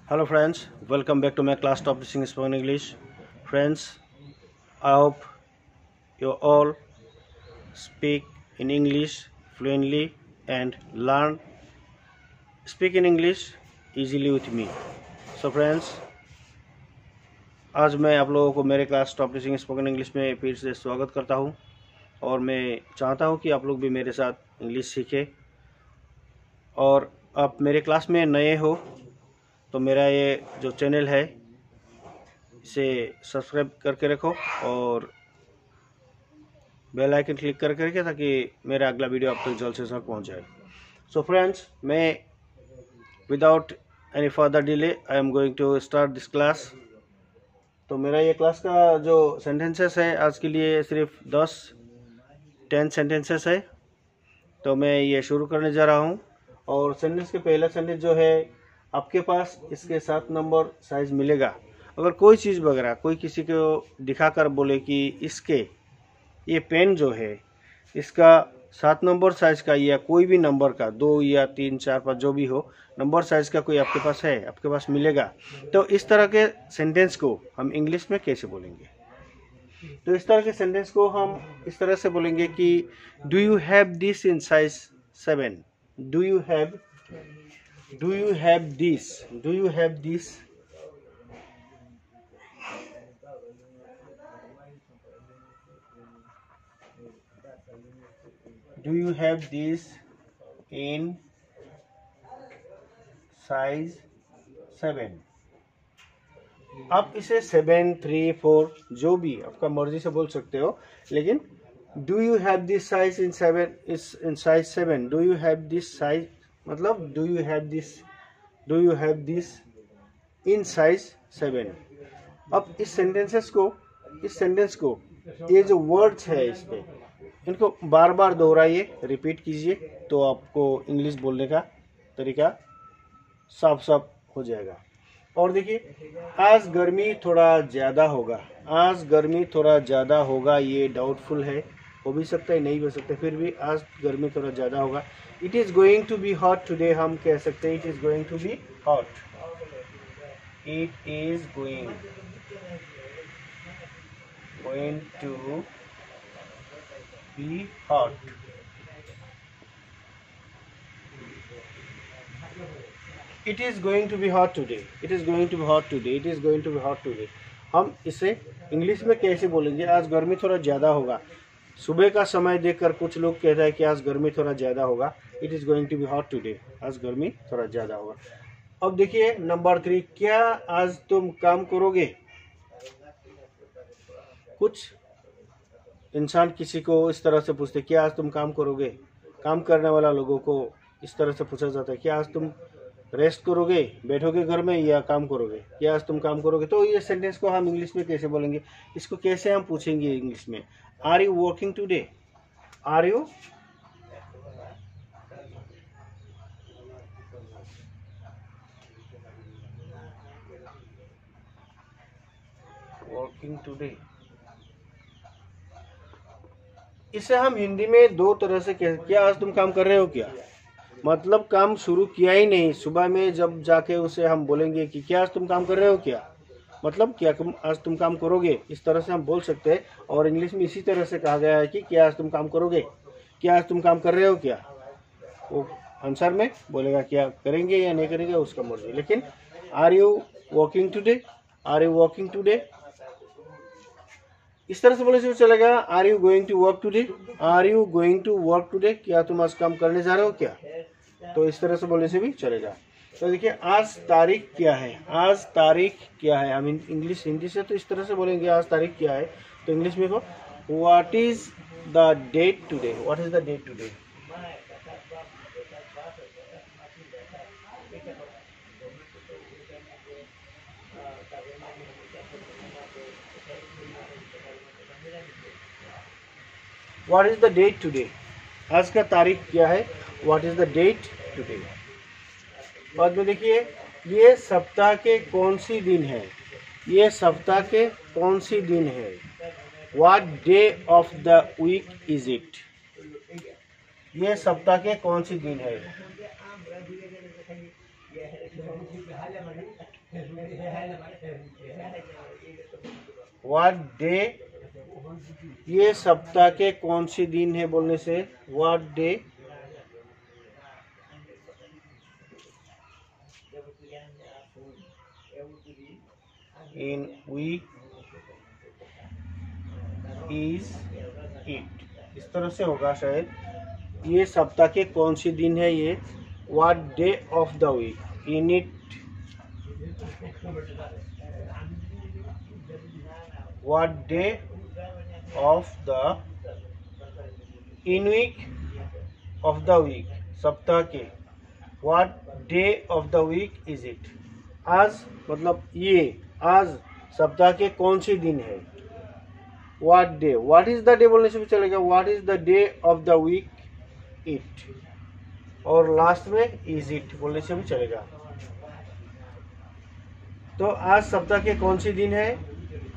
Hello friends, welcome back to my class Top Teaching Spoken English. Friends, I hope you all speak in English fluently and learn speak in English easily with me. So friends, आज मैं आप लोगों को मेरे class top teaching spoken English में फिर से स्वागत करता हूं और मैं चाहता हूं कि आप लोग भी मेरे साथ इंग्लिश सीखें। और आप मेरे क्लास में नए हो तो मेरा ये जो चैनल है इसे सब्सक्राइब करके रखो और बेल आइकन क्लिक करके ताकि मेरा अगला वीडियो आप तक जल्द से जल्द पहुंच जाए। सो फ्रेंड्स, मैं without any further delay I am going to start this class. तो मेरा ये क्लास का जो सेंटेंसेस है आज के लिए सिर्फ 10 सेंटेंसेस है। तो मैं ये शुरू करने जा रहा हूँ और सेंटेंस के पहला सेंटेंस जो है आपके पास इसके 7 नंबर साइज मिलेगा। अगर कोई चीज़ वगैरह कोई किसी को दिखाकर बोले कि इसके ये पेन जो है इसका 7 नंबर साइज का या कोई भी नंबर का 2 या 3 4 5 जो भी हो नंबर साइज का कोई आपके पास है, आपके पास मिलेगा, तो इस तरह के सेंटेंस को हम इंग्लिश में कैसे बोलेंगे? तो इस तरह के सेंटेंस को हम इस तरह से बोलेंगे कि do you have this in size 7? Do you have this? Do you have this? Do you have this in size 7? आप इसे 7, 3, 4 जो भी आपका मर्जी से बोल सकते हो, लेकिन do you have this size in 7 in size 7? Do you have this size मतलब do you have this in size 7? अब इस सेंटेंस को ये जो वर्ड्स है इस पे इनको बार बार दोहराइए, रिपीट कीजिए, तो आपको इंग्लिश बोलने का तरीका साफ साफ हो जाएगा। और देखिए, आज गर्मी थोड़ा ज़्यादा होगा। आज गर्मी थोड़ा ज़्यादा होगा ये डाउटफुल है, हो भी सकता है नहीं हो सकता, फिर भी आज गर्मी थोड़ा ज़्यादा होगा। It is going to be hot today हम कह सकते हैं, it is going to be hot. It is going to be hot. It is going to be hot today. It is going to be hot today. It is going to be hot today. हम इसे English में कैसे बोलेंगे? आज गर्मी थोड़ा ज़्यादा होगा। सुबह का समय देखकर कुछ लोग कहता है कि आज गर्मी थोड़ा ज़्यादा होगा। It is going to be hot today. आज गर्मी थोड़ा ज़्यादा होगा। अब देखिए नंबर 3, क्या आज तुम काम करोगे? कुछ इंसान किसी को इस तरह से पूछते क्या आज तुम काम करोगे? काम करने वाला लोगों को इस तरह से पूछा जाता है क्या आज तुम रेस्ट करोगे, बैठोगे घर में, या काम करोगे? क्या आज तुम काम करोगे? तो ये सेंटेंस को हम इंग्लिश में कैसे बोलेंगे? इसको कैसे हम पूछेंगे इंग्लिश में? Are you working today? Are you working today? इसे हम हिंदी में 2 तरह से क्या आज तुम काम कर रहे हो क्या? मतलब काम शुरू किया ही नहीं, सुबह में जब जाके उसे हम बोलेंगे कि क्या आज तुम काम कर रहे हो क्या, मतलब क्या आज तुम काम करोगे, इस तरह से हम बोल सकते हैं। और इंग्लिश में इसी तरह से कहा गया है कि क्या आज तुम काम करोगे, क्या आज तुम काम कर रहे हो क्या। वो आंसर में बोलेगा क्या करेंगे या नहीं करेंगे उसका मर्जी, लेकिन are you working today? Are you working today इस तरह से बोले से चलेगा। Are you going to work today? Are you going to work today? क्या तुम आज काम करने जा रहे हो क्या? तो इस तरह से बोलने से भी चलेगा। तो देखिए, आज तारीख क्या है? आज तारीख क्या है? हम इंग्लिश हिंदी से तो इस तरह से बोलेंगे आज तारीख क्या है, तो इंग्लिश में what is the date today? What is the date today? What is the date today? आज का तारीख क्या है? What is the date today? बाद में देखिए, ये सप्ताह के कौन सी दिन है? ये सप्ताह के कौन सी दिन है? What day of the week is it? ये सप्ताह के कौन सी दिन है? व्हाट डे, ये सप्ताह के कौन सी दिन है बोलने से what day in week is it, इस तरह से होगा शायद। ये सप्ताह के कौन सी दिन है, ये what day of the week in it, what day of the in week of the week, सप्ताह के what day of the week is it. आज मतलब ये, आज सप्ताह के कौन सी दिन है, what day, what is the day बोलने से भी चलेगा, what is the day of the week it, और लास्ट में इज इट बोलने से भी चलेगा। तो आज सप्ताह के कौन सी दिन है,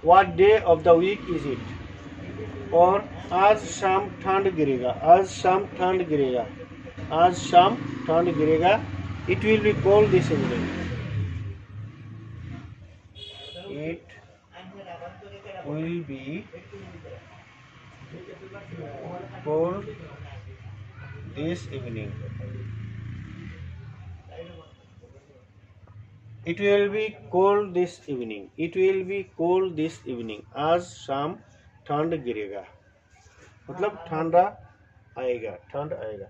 what day of the week is it, और आज शाम ठंड गिरेगा, आज शाम ठंड गिरेगा, आज शाम ठंड गिरेगा, it will be cold this evening, it will be cold this evening, it will be cold this evening, it will be cold this evening, आज शाम ठंड गिरेगा, मतलब ठंडा आएगा, ठंड आएगा।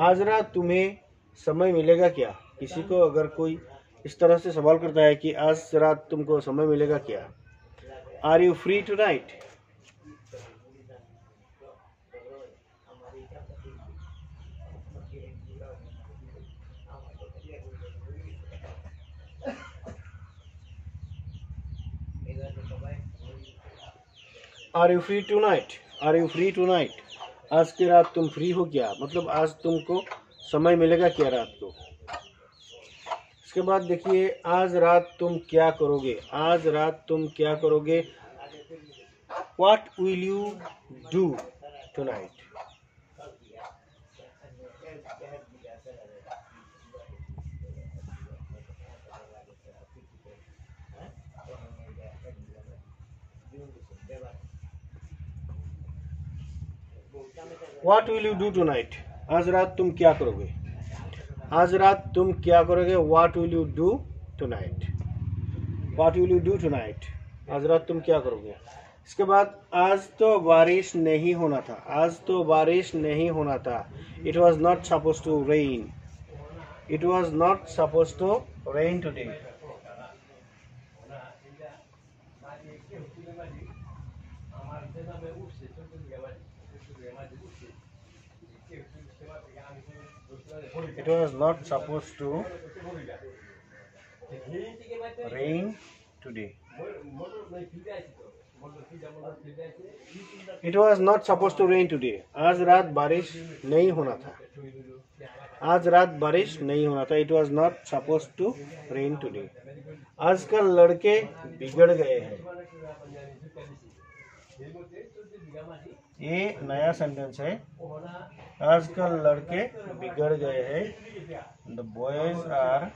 आज रात तुम्हें समय मिलेगा क्या, किसी को अगर कोई इस तरह से सवाल करता है कि आज रात तुमको समय मिलेगा क्या, are you free tonight, are you free tonight, are you free tonight, आज की रात तुम फ्री हो क्या, मतलब आज तुमको समय मिलेगा क्या रात को। इसके बाद देखिए, आज रात तुम क्या करोगे, आज रात तुम क्या करोगे, what will you do tonight, what will you do tonight, आज रात तुम क्या करोगे, आज रात तुम क्या करोगे, what will you do tonight, what will you do tonight, आज रात तुम क्या करोगे। इसके बाद, आज तो बारिश नहीं होना था, आज तो बारिश नहीं होना था, it was not suppose to rain, it was not suppose to rain today, it was not supposed to rain today, it was not supposed to rain today, आज रात बारिश नहीं होना था, आज रात बारिश नहीं होना था, it was not supposed to rain today। आजकल लड़के बिगड़ गए हैं, ये नया सेंटेंस है, आजकल लड़के बिगड़ गए हैं, the boys are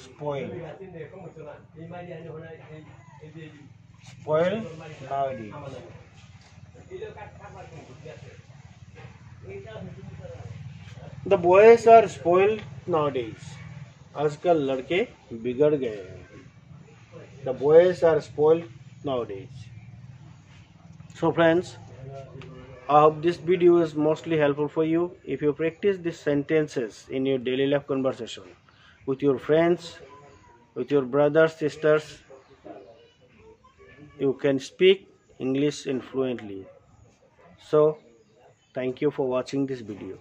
spoiled nowadays, the boys are spoiled nowadays, आजकल लड़के बिगड़ गए हैं, the boys are spoiled nowadays। So friends, I hope this video is mostly helpful for you. If you practice these sentences in your daily life conversation with your friends, with your brothers, sisters, you can speak English fluently. So, thank you for watching this video.